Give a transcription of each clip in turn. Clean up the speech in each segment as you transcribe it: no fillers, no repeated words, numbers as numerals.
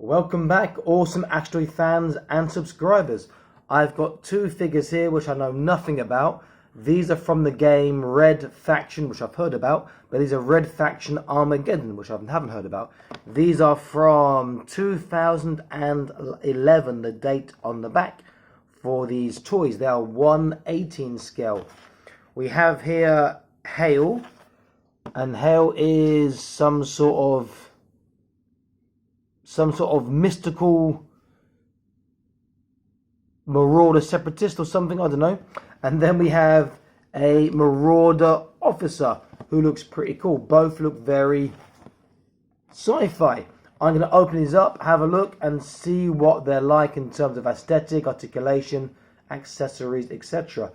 Welcome back, awesome Action fans and subscribers. I've got two figures here which I know nothing about. These are from the game Red Faction, which I've heard about, but these are Red Faction Armageddon, which I haven't heard about. These are from 2011, the date on the back for these toys. They are 1/18 scale. We have here Hale, and Hale is some sort of mystical Marauder separatist or something, I don't know. And then we have a Marauder Officer who looks pretty cool. Both look very sci-fi. I'm going to open these up, have a look and see what they're like in terms of aesthetic, articulation, accessories, etc.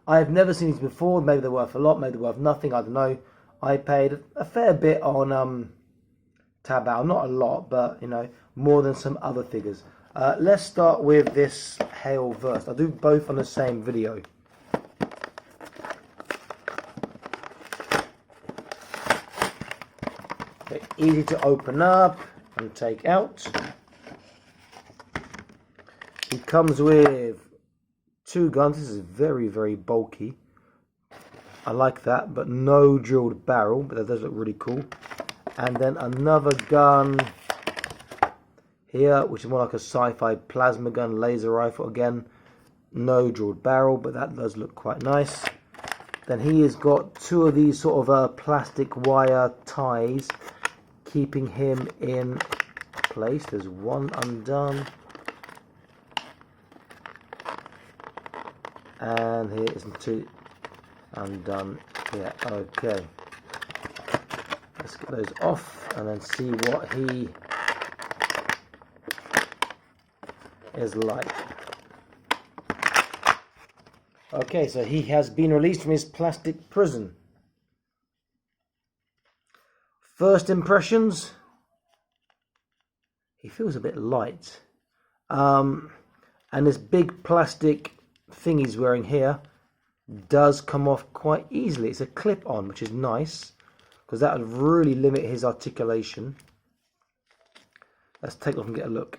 I've never seen these before. Maybe they're worth a lot, maybe they're worth nothing, I don't know. I paid a fair bit on Taobao, not a lot, but you know, more than some other figures. Let's start with this Hale first. I'll do both on the same video. Okay, easy to open up and take out. He comes with two guns. This is very, very bulky. I like that, but no drilled barrel, but that does look really cool. And then another gun here, which is more like a sci-fi plasma gun, laser rifle again. No drilled barrel, but that does look quite nice. Then he has got two of these sort of plastic wire ties, keeping him in place. There's one undone. And here is two undone here. Okay. Let's get those off and then see what he is like. Okay, so he has been released from his plastic prison. First impressions, he feels a bit light. And this big plastic thing he's wearing here does come off quite easily. It's a clip-on, which is nice, because that would really limit his articulation. Let's take it off and get a look.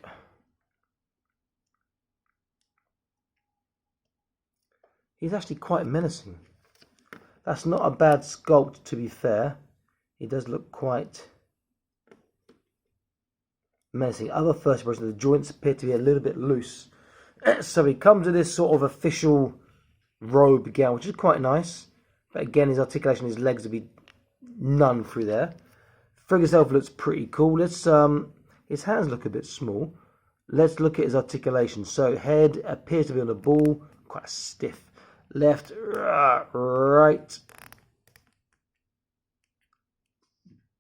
He's actually quite menacing. That's not a bad sculpt, to be fair. He does look quite menacing. Other first impressions, the joints appear to be a little bit loose. So he comes with this sort of official robe gown, which is quite nice. But again, his articulation, his legs would be none through there. Figure itself looks pretty cool. Let's his hands look a bit small. Let's look at his articulation. So head appears to be on the ball, quite stiff. Left, right,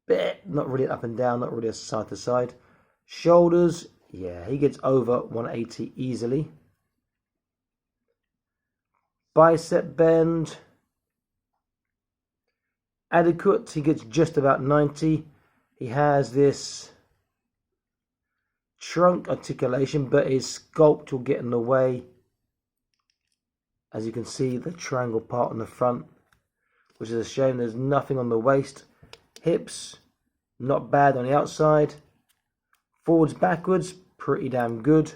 bit, not really up and down, not really a side to side. Shoulders, yeah, he gets over 180 easily. Bicep bend, adequate, he gets just about 90. He has this trunk articulation, but his sculpt will get in the way. As you can see, the triangle part on the front, which is a shame. There's nothing on the waist. Hips, not bad on the outside. Forwards, backwards, pretty damn good.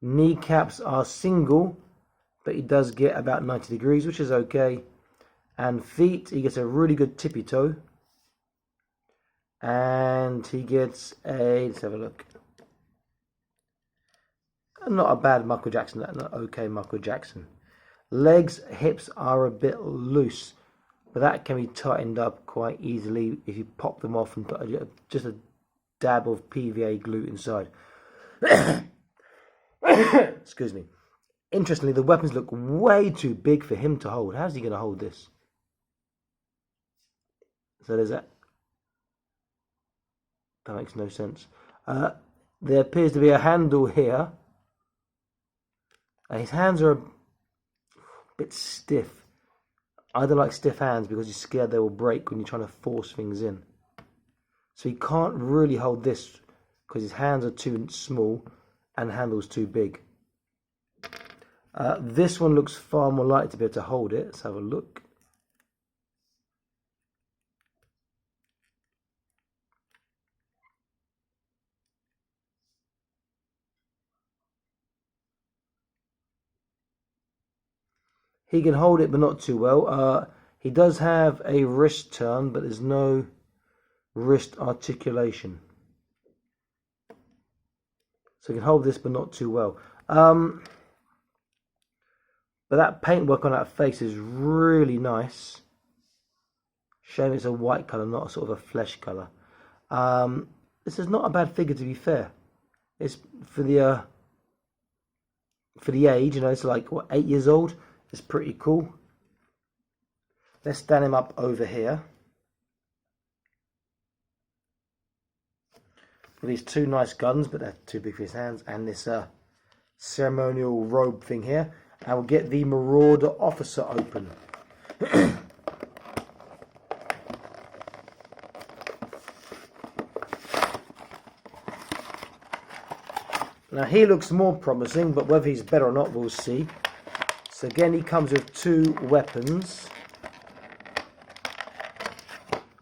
Kneecaps are single, but he does get about 90 degrees, which is okay. And feet, he gets a really good tippy toe. And he gets a, let's have a look. Not a bad Michael Jackson, not okay Michael Jackson. Legs, hips are a bit loose, but that can be tightened up quite easily if you pop them off and put just a dab of PVA glue inside. Excuse me. Interestingly, the weapons look way too big for him to hold. How's he going to hold this? So there's that. That makes no sense. There appears to be a handle here. His hands are a bit stiff. I don't like stiff hands because you're scared they will break when you're trying to force things in. So he can't really hold this because his hands are too small and the handle's too big. This one looks far more likely to be able to hold it. Let's have a look. He can hold it, but not too well. He does have a wrist turn, but there's no wrist articulation. So he can hold this, but not too well. But that paintwork on that face is really nice. Shame it's a white colour, not a sort of a flesh colour. This is not a bad figure, to be fair. It's for the age, you know, it's like, what, 8 years old? It's pretty cool. Let's stand him up over here. With these two nice guns, but they're too big for his hands, and this ceremonial robe thing here. And we'll get the Marauder Officer open. Now he looks more promising, but whether he's better or not, we'll see. So again, he comes with two weapons.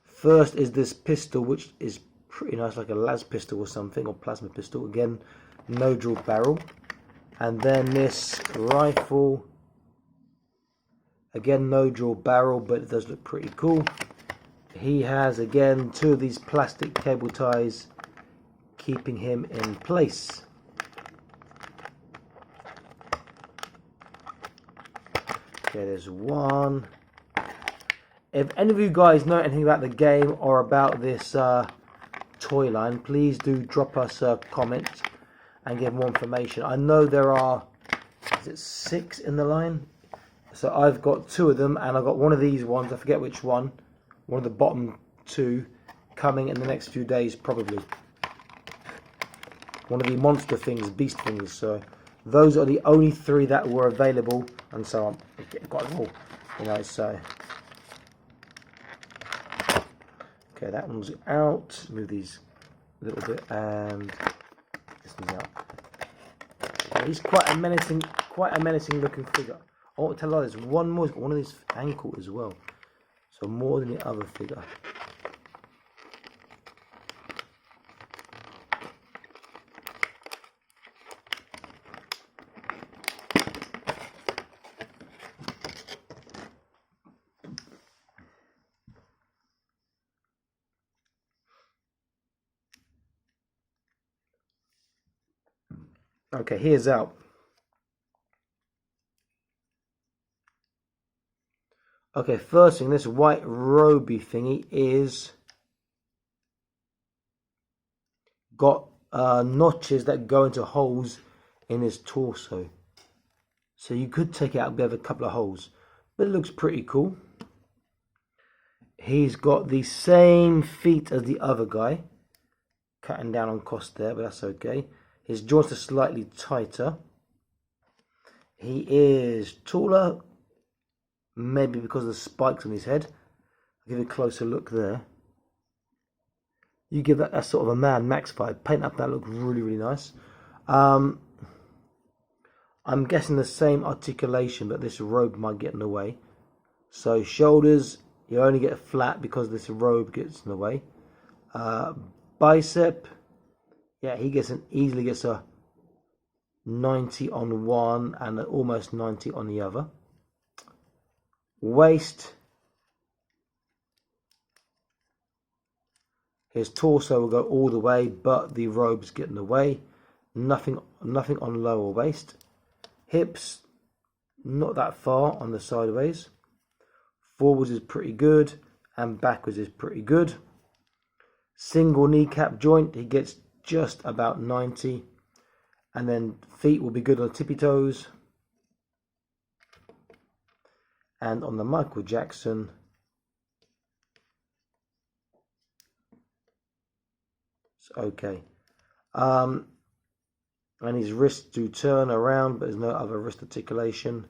First is this pistol, which is pretty nice, like a las pistol or something, or plasma pistol. Again, no draw barrel. And then this rifle. Again, no draw barrel, but it does look pretty cool. He has, again, two of these plastic cable ties keeping him in place. Okay, there's one. If any of you guys know anything about the game or about this toy line, please do drop us a comment and give more information. I know there are, is it 6 in the line? So I've got 2 of them, and I've got one of these ones, I forget which one of the bottom 2 coming in the next few days probably. One of the monster things, beast things. So those are the only 3 that were available, and so I've got them all, you know, so. Okay, that one's out. Move these a little bit, and this one's out. Okay, he's quite a menacing looking figure. I want to tell you, there's one more. He's got one of these ankle as well, so more than the other figure. Okay, here's out. Okay, first thing, this white roby thingy is got notches that go into holes in his torso. So you could take it out and have a couple of holes, but it looks pretty cool. He's got the same feet as the other guy, cutting down on cost there, but that's okay. His joints are slightly tighter. He is taller, maybe because of the spikes on his head. I'll give you a closer look there. You give that a sort of a Mad Max vibe. Paint up that look really, really nice. I'm guessing the same articulation, but this robe might get in the way. So shoulders, you only get flat because this robe gets in the way. Bicep, yeah, he easily gets a 90 on one and almost 90 on the other. Waist, his torso will go all the way, but the robes get in the way. Nothing on lower waist. Hips, not that far on the sideways. Forwards is pretty good, and backwards is pretty good. Single kneecap joint, he gets just about 90, and then feet will be good on the tippy toes. And on the Michael Jackson, it's okay. And his wrists do turn around, but there's no other wrist articulation.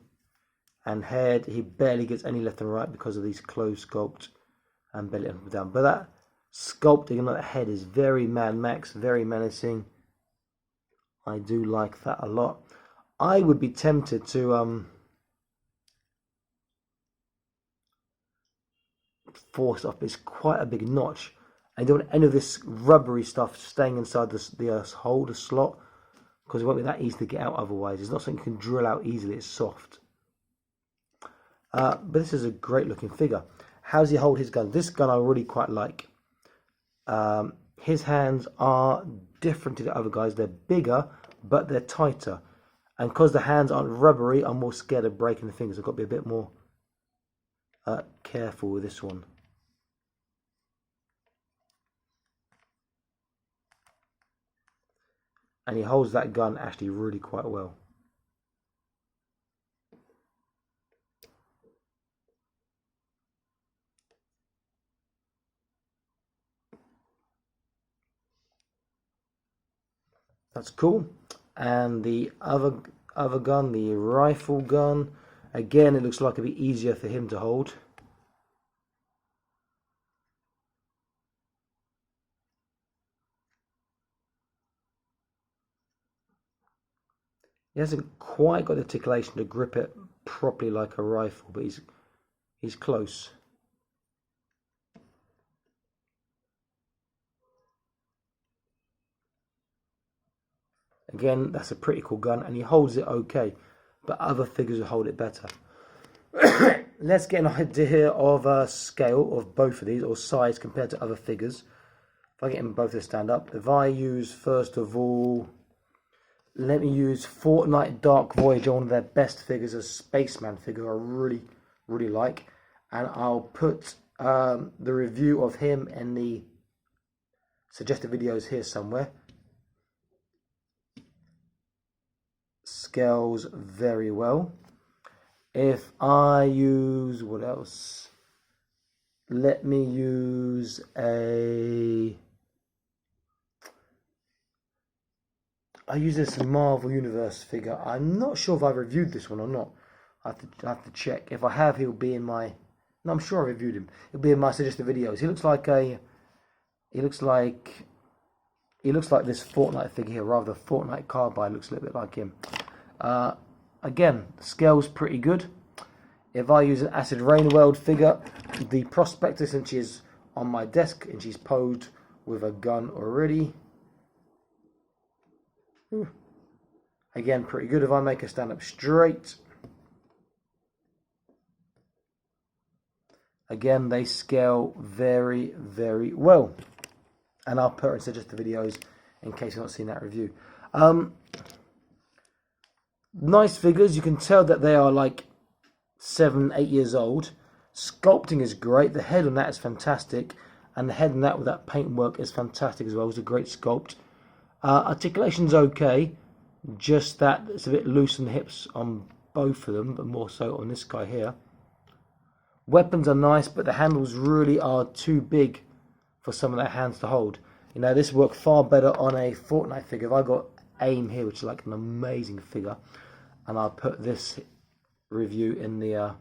And head, he barely gets any left and right because of these close sculpt and belly up and down. But that sculpting on that head is very Mad Max, very menacing. I do like that a lot. I would be tempted to force off. It's quite a big notch. I don't want any of this rubbery stuff staying inside the hole, the slot, because it won't be that easy to get out otherwise. It's not something you can drill out easily. It's soft. But this is a great looking figure. How does he hold his gun? This gun I really quite like. His hands are different to the other guys. They're bigger, but they're tighter. And because the hands aren't rubbery, I'm more scared of breaking the fingers. I've got to be a bit more careful with this one. And he holds that gun actually really quite well. That's cool. And the other gun, the rifle gun, again, it looks like it'd be easier for him to hold. He hasn't quite got the articulation to grip it properly like a rifle, but he's close. Again, that's a pretty cool gun, and he holds it okay, but other figures will hold it better. Let's get an idea of scale of both of these, or size compared to other figures. If I get them both to stand up, if I use, first of all, let me use Fortnite Dark Voyager, one of their best figures, a spaceman figure I really like, and I'll put the review of him in the suggested videos here somewhere. Scales very well. If I use, what else? Let me use I use this Marvel Universe figure. I'm not sure if I've reviewed this one or not. I have to check. If I have, he'll be in my... No, I'm sure I reviewed him. He'll be in my suggested videos. He looks like this Fortnite figure here, rather the Fortnite Carbide looks a little bit like him. Again, the scale's pretty good. If I use an Acid Rain World figure, the Prospector, since she is on my desk and she's posed with a gun already. Again, pretty good. If I make her stand up straight, again, they scale very well. And I'll put her in suggested videos in case you've not seen that review. Nice figures. You can tell that they are like 7-8 years old. Sculpting is great. The head on that is fantastic, and the head on that with that paintwork is fantastic as well. It's a great sculpt. Articulation's okay, just that it's a bit loose in the hips on both of them, but more so on this guy here. Weapons are nice, but the handles really are too big for some of their hands to hold. You know, this would work far better on a Fortnite figure. If I got AIM here, which is like an amazing figure, and I'll put this review in the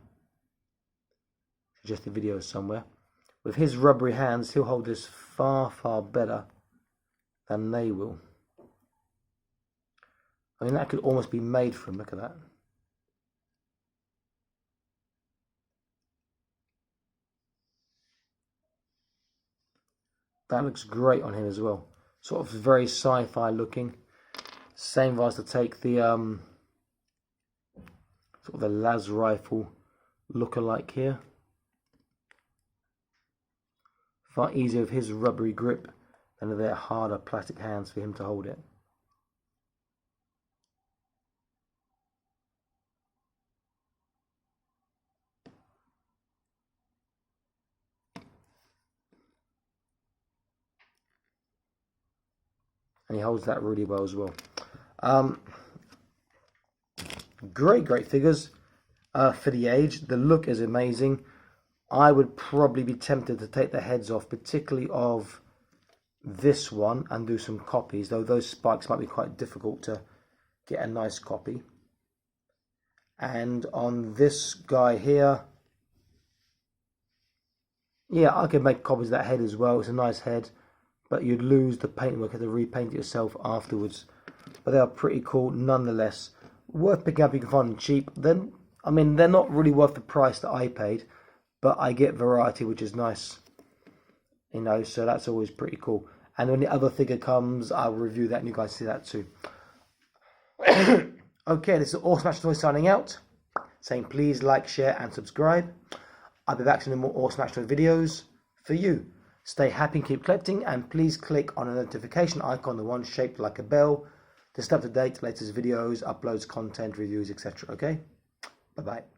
suggested videos somewhere. With his rubbery hands, he'll hold this far better than they will. I mean, that could almost be made for him. Look at that. That looks great on him as well. Sort of very sci-fi looking. Same if I was to take the sort of the las rifle look-alike here. Far easier with his rubbery grip than with their harder plastic hands for him to hold it. And he holds that really well as well. Great figures for the age. The look is amazing. I would probably be tempted to take the heads off, particularly of this one, and do some copies, though those spikes might be quite difficult to get a nice copy. And on this guy here, yeah, I could make copies of that head as well. It's a nice head, but you'd lose the paintwork, have to repaint it yourself afterwards. But they are pretty cool nonetheless. Worth picking up. You can find them cheap. Then, I mean, they're not really worth the price that I paid, but I get variety, which is nice, you know, so that's always pretty cool. And when the other figure comes, I'll review that and you guys see that too. Okay, this is All Smash Toys signing out. saying please like, share, and subscribe. I'll be back to more awesome action videos for you. Stay happy and keep collecting, and please click on the notification icon, the one shaped like a bell, to stay up to date, latest videos, uploads, content, reviews, etc. Okay? Bye-bye.